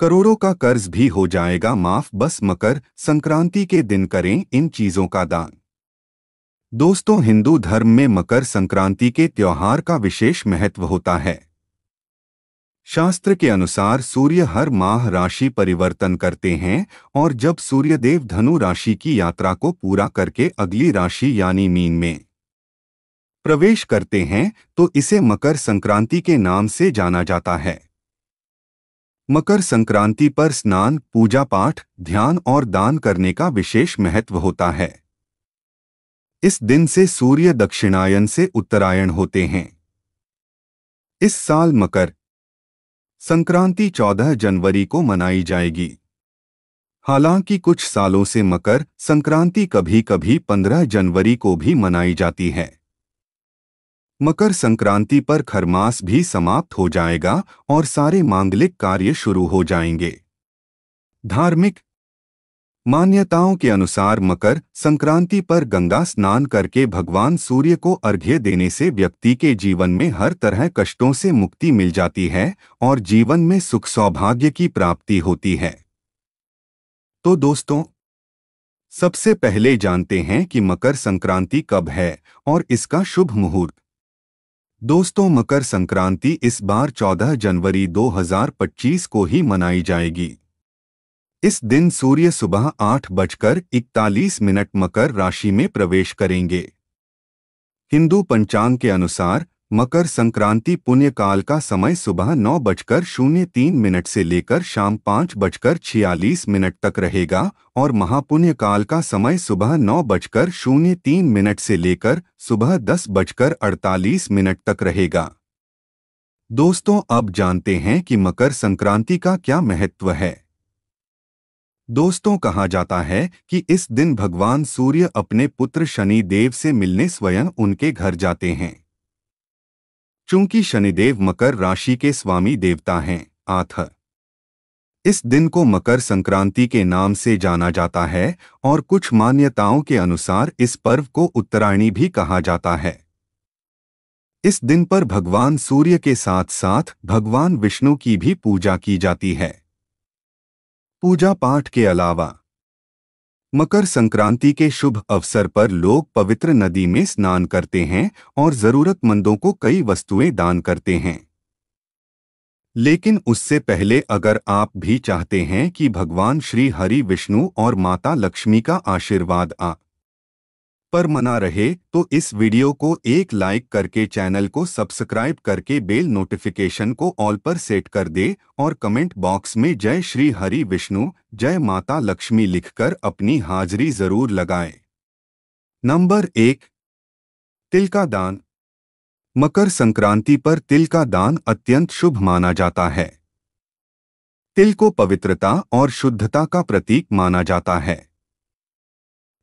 करोड़ों का कर्ज भी हो जाएगा माफ, बस मकर संक्रांति के दिन करें इन चीजों का दान। दोस्तों, हिंदू धर्म में मकर संक्रांति के त्योहार का विशेष महत्व होता है। शास्त्र के अनुसार सूर्य हर माह राशि परिवर्तन करते हैं और जब सूर्यदेव धनु राशि की यात्रा को पूरा करके अगली राशि यानी मीन में प्रवेश करते हैं तो इसे मकर संक्रांति के नाम से जाना जाता है। मकर संक्रांति पर स्नान, पूजा पाठ, ध्यान और दान करने का विशेष महत्व होता है। इस दिन से सूर्य दक्षिणायन से उत्तरायण होते हैं। इस साल मकर संक्रांति 14 जनवरी को मनाई जाएगी। हालांकि कुछ सालों से मकर संक्रांति कभी कभी 15 जनवरी को भी मनाई जाती है। मकर संक्रांति पर खरमास भी समाप्त हो जाएगा और सारे मांगलिक कार्य शुरू हो जाएंगे। धार्मिक मान्यताओं के अनुसार मकर संक्रांति पर गंगा स्नान करके भगवान सूर्य को अर्घ्य देने से व्यक्ति के जीवन में हर तरह कष्टों से मुक्ति मिल जाती है और जीवन में सुख सौभाग्य की प्राप्ति होती है। तो दोस्तों, सबसे पहले जानते हैं कि मकर संक्रांति कब है और इसका शुभ मुहूर्त। दोस्तों, मकर संक्रांति इस बार 14 जनवरी 2025 को ही मनाई जाएगी। इस दिन सूर्य सुबह 8:41 मकर राशि में प्रवेश करेंगे। हिंदू पंचांग के अनुसार मकर संक्रांति पुण्यकाल का समय सुबह 9:03 से लेकर शाम 5:46 तक रहेगा और महापुण्यकाल का समय सुबह 9:03 से लेकर सुबह 10:48 तक रहेगा। दोस्तों, अब जानते हैं कि मकर संक्रांति का क्या महत्व है। दोस्तों, कहा जाता है कि इस दिन भगवान सूर्य अपने पुत्र शनिदेव से मिलने स्वयं उनके घर जाते हैं। चूंकि शनिदेव मकर राशि के स्वामी देवता हैं, इस दिन को मकर संक्रांति के नाम से जाना जाता है और कुछ मान्यताओं के अनुसार इस पर्व को उत्तरायणी भी कहा जाता है। इस दिन पर भगवान सूर्य के साथ साथ भगवान विष्णु की भी पूजा की जाती है। पूजा पाठ के अलावा मकर संक्रांति के शुभ अवसर पर लोग पवित्र नदी में स्नान करते हैं और जरूरतमंदों को कई वस्तुएं दान करते हैं। लेकिन उससे पहले अगर आप भी चाहते हैं कि भगवान श्री हरि विष्णु और माता लक्ष्मी का आशीर्वाद आप पर मना रहे तो इस वीडियो को एक लाइक करके चैनल को सब्सक्राइब करके बेल नोटिफिकेशन को ऑल पर सेट कर दे और कमेंट बॉक्स में जय श्री हरि विष्णु, जय माता लक्ष्मी लिखकर अपनी हाजिरी जरूर लगाएं। नंबर 1, तिल का दान। मकर संक्रांति पर तिल का दान अत्यंत शुभ माना जाता है। तिल को पवित्रता और शुद्धता का प्रतीक माना जाता है।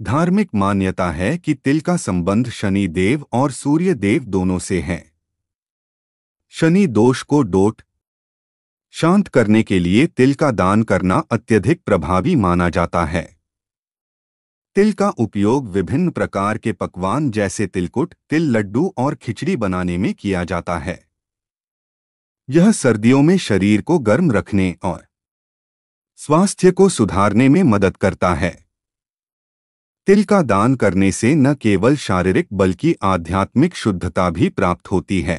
धार्मिक मान्यता है कि तिल का संबंध शनि देव और सूर्य देव दोनों से है। शनि दोष को शांत करने के लिए तिल का दान करना अत्यधिक प्रभावी माना जाता है। तिल का उपयोग विभिन्न प्रकार के पकवान जैसे तिलकुट, तिल लड्डू और खिचड़ी बनाने में किया जाता है। यह सर्दियों में शरीर को गर्म रखने और स्वास्थ्य को सुधारने में मदद करता है। तिल का दान करने से न केवल शारीरिक बल्कि आध्यात्मिक शुद्धता भी प्राप्त होती है।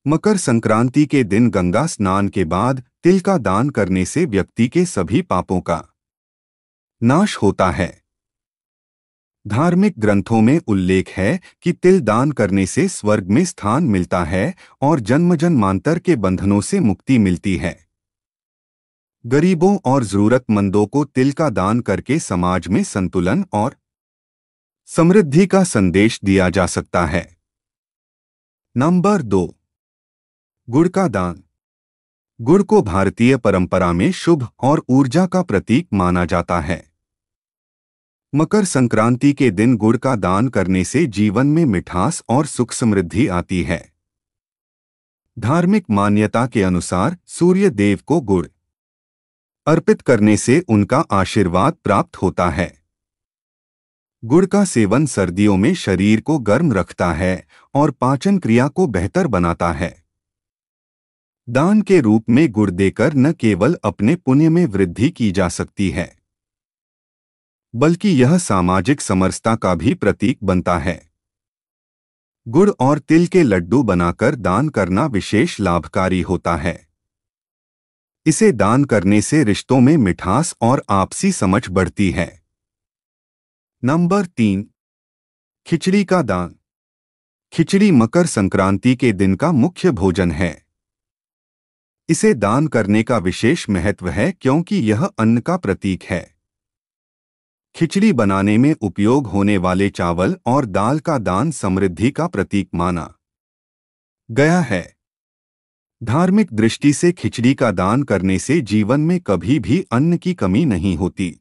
मकर संक्रांति के दिन गंगा स्नान के बाद तिल का दान करने से व्यक्ति के सभी पापों का नाश होता है। धार्मिक ग्रंथों में उल्लेख है कि तिल दान करने से स्वर्ग में स्थान मिलता है और जन्म जन्मांतर के बंधनों से मुक्ति मिलती है। गरीबों और जरूरतमंदों को तिल का दान करके समाज में संतुलन और समृद्धि का संदेश दिया जा सकता है। नंबर 2, गुड़ का दान। गुड़ को भारतीय परंपरा में शुभ और ऊर्जा का प्रतीक माना जाता है। मकर संक्रांति के दिन गुड़ का दान करने से जीवन में मिठास और सुख समृद्धि आती है। धार्मिक मान्यता के अनुसार सूर्य देव को गुड़ अर्पित करने से उनका आशीर्वाद प्राप्त होता है। गुड़ का सेवन सर्दियों में शरीर को गर्म रखता है और पाचन क्रिया को बेहतर बनाता है। दान के रूप में गुड़ देकर न केवल अपने पुण्य में वृद्धि की जा सकती है, बल्कि यह सामाजिक समरसता का भी प्रतीक बनता है। गुड़ और तिल के लड्डू बनाकर दान करना विशेष लाभकारी होता है। इसे दान करने से रिश्तों में मिठास और आपसी समझ बढ़ती है। नंबर 3, खिचड़ी का दान। खिचड़ी मकर संक्रांति के दिन का मुख्य भोजन है। इसे दान करने का विशेष महत्व है क्योंकि यह अन्न का प्रतीक है। खिचड़ी बनाने में उपयोग होने वाले चावल और दाल का दान समृद्धि का प्रतीक माना गया है। धार्मिक दृष्टि से खिचड़ी का दान करने से जीवन में कभी भी अन्न की कमी नहीं होती।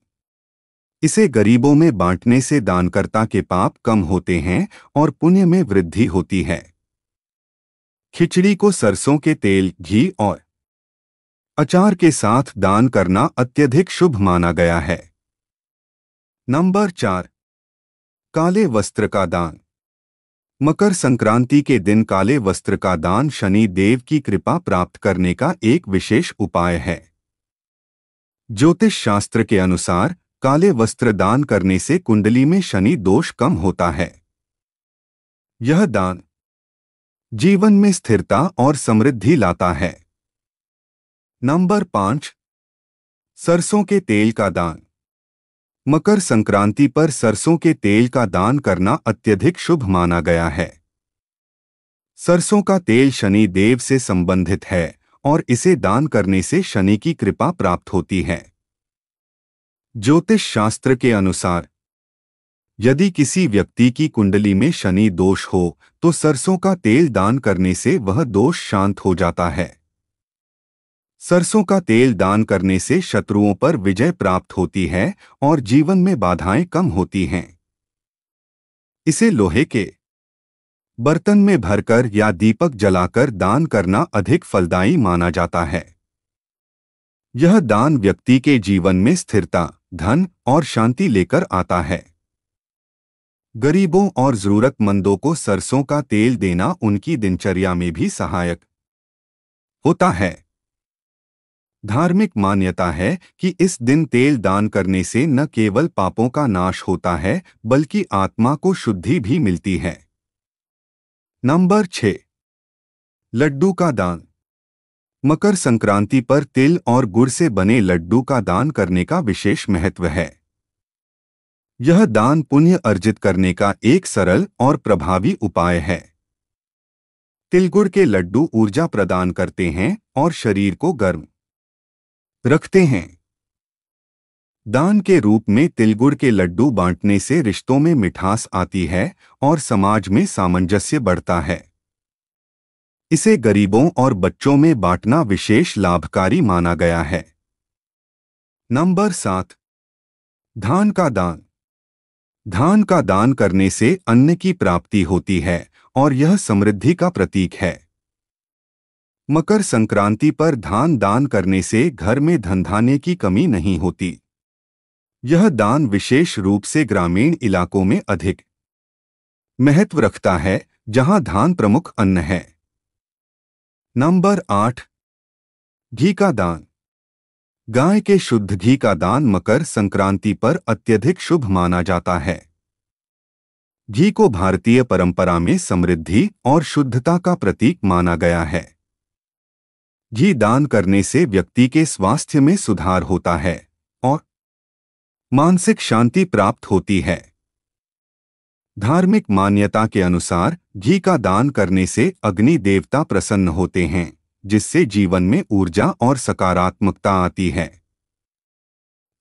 इसे गरीबों में बांटने से दानकर्ता के पाप कम होते हैं और पुण्य में वृद्धि होती है। खिचड़ी को सरसों के तेल, घी और अचार के साथ दान करना अत्यधिक शुभ माना गया है। नंबर 4, काले वस्त्र का दान। मकर संक्रांति के दिन काले वस्त्र का दान शनि देव की कृपा प्राप्त करने का एक विशेष उपाय है। ज्योतिष शास्त्र के अनुसार काले वस्त्र दान करने से कुंडली में शनि दोष कम होता है। यह दान जीवन में स्थिरता और समृद्धि लाता है। नंबर 5, सरसों के तेल का दान। मकर संक्रांति पर सरसों के तेल का दान करना अत्यधिक शुभ माना गया है। सरसों का तेल शनि देव से संबंधित है और इसे दान करने से शनि की कृपा प्राप्त होती है। ज्योतिष शास्त्र के अनुसार यदि किसी व्यक्ति की कुंडली में शनि दोष हो तो सरसों का तेल दान करने से वह दोष शांत हो जाता है। सरसों का तेल दान करने से शत्रुओं पर विजय प्राप्त होती है और जीवन में बाधाएं कम होती हैं। इसे लोहे के बर्तन में भरकर या दीपक जलाकर दान करना अधिक फलदायी माना जाता है। यह दान व्यक्ति के जीवन में स्थिरता, धन और शांति लेकर आता है। गरीबों और जरूरतमंदों को सरसों का तेल देना उनकी दिनचर्या में भी सहायक होता है। धार्मिक मान्यता है कि इस दिन तेल दान करने से न केवल पापों का नाश होता है बल्कि आत्मा को शुद्धि भी मिलती है। नंबर 6, लड्डू का दान। मकर संक्रांति पर तिल और गुड़ से बने लड्डू का दान करने का विशेष महत्व है। यह दान पुण्य अर्जित करने का एक सरल और प्रभावी उपाय है। तिलगुड़ के लड्डू ऊर्जा प्रदान करते हैं और शरीर को गर्म रखते हैं। दान के रूप में तिलगुड़ के लड्डू बांटने से रिश्तों में मिठास आती है और समाज में सामंजस्य बढ़ता है। इसे गरीबों और बच्चों में बांटना विशेष लाभकारी माना गया है। नंबर 7, धान का दान। धान का दान करने से अन्न की प्राप्ति होती है और यह समृद्धि का प्रतीक है। मकर संक्रांति पर धान दान करने से घर में धनधान्य की कमी नहीं होती। यह दान विशेष रूप से ग्रामीण इलाकों में अधिक महत्व रखता है, जहां धान प्रमुख अन्न है। नंबर 8, घी का दान। गाय के शुद्ध घी का दान मकर संक्रांति पर अत्यधिक शुभ माना जाता है। घी को भारतीय परंपरा में समृद्धि और शुद्धता का प्रतीक माना गया है। घी दान करने से व्यक्ति के स्वास्थ्य में सुधार होता है और मानसिक शांति प्राप्त होती है। धार्मिक मान्यता के अनुसार घी का दान करने से अग्नि देवता प्रसन्न होते हैं, जिससे जीवन में ऊर्जा और सकारात्मकता आती है।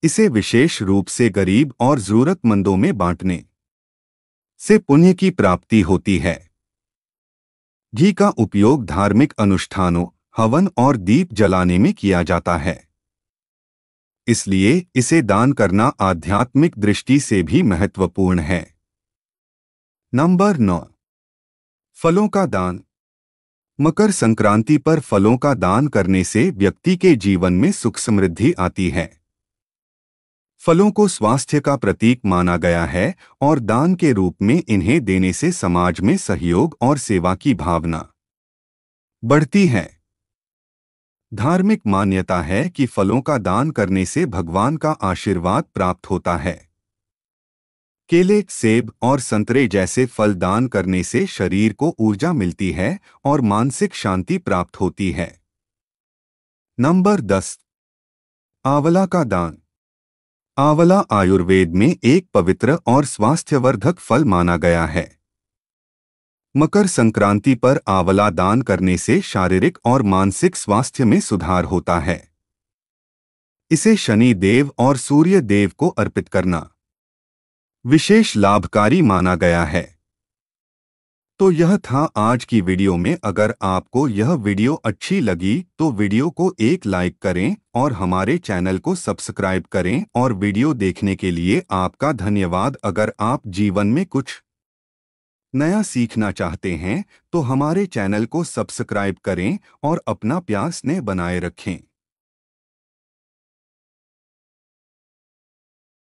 इसे विशेष रूप से गरीब और जरूरतमंदों में बांटने से पुण्य की प्राप्ति होती है। घी का उपयोग धार्मिक अनुष्ठानों, हवन और दीप जलाने में किया जाता है। इसलिए इसे दान करना आध्यात्मिक दृष्टि से भी महत्वपूर्ण है। नंबर 9, फलों का दान। मकर संक्रांति पर फलों का दान करने से व्यक्ति के जीवन में सुख समृद्धि आती है। फलों को स्वास्थ्य का प्रतीक माना गया है और दान के रूप में इन्हें देने से समाज में सहयोग और सेवा की भावना बढ़ती है। धार्मिक मान्यता है कि फलों का दान करने से भगवान का आशीर्वाद प्राप्त होता है। केले, सेब और संतरे जैसे फल दान करने से शरीर को ऊर्जा मिलती है और मानसिक शांति प्राप्त होती है। नंबर 10। आंवला का दान। आंवला आयुर्वेद में एक पवित्र और स्वास्थ्यवर्धक फल माना गया है। मकर संक्रांति पर आंवला दान करने से शारीरिक और मानसिक स्वास्थ्य में सुधार होता है। इसे शनि देव और सूर्य देव को अर्पित करना विशेष लाभकारी माना गया है। तो यह था आज की वीडियो में। अगर आपको यह वीडियो अच्छी लगी तो वीडियो को एक लाइक करें और हमारे चैनल को सब्सक्राइब करें। और वीडियो देखने के लिए आपका धन्यवाद। अगर आप जीवन में कुछ नया सीखना चाहते हैं तो हमारे चैनल को सब्सक्राइब करें और अपना प्यार स्नेह बनाए रखें।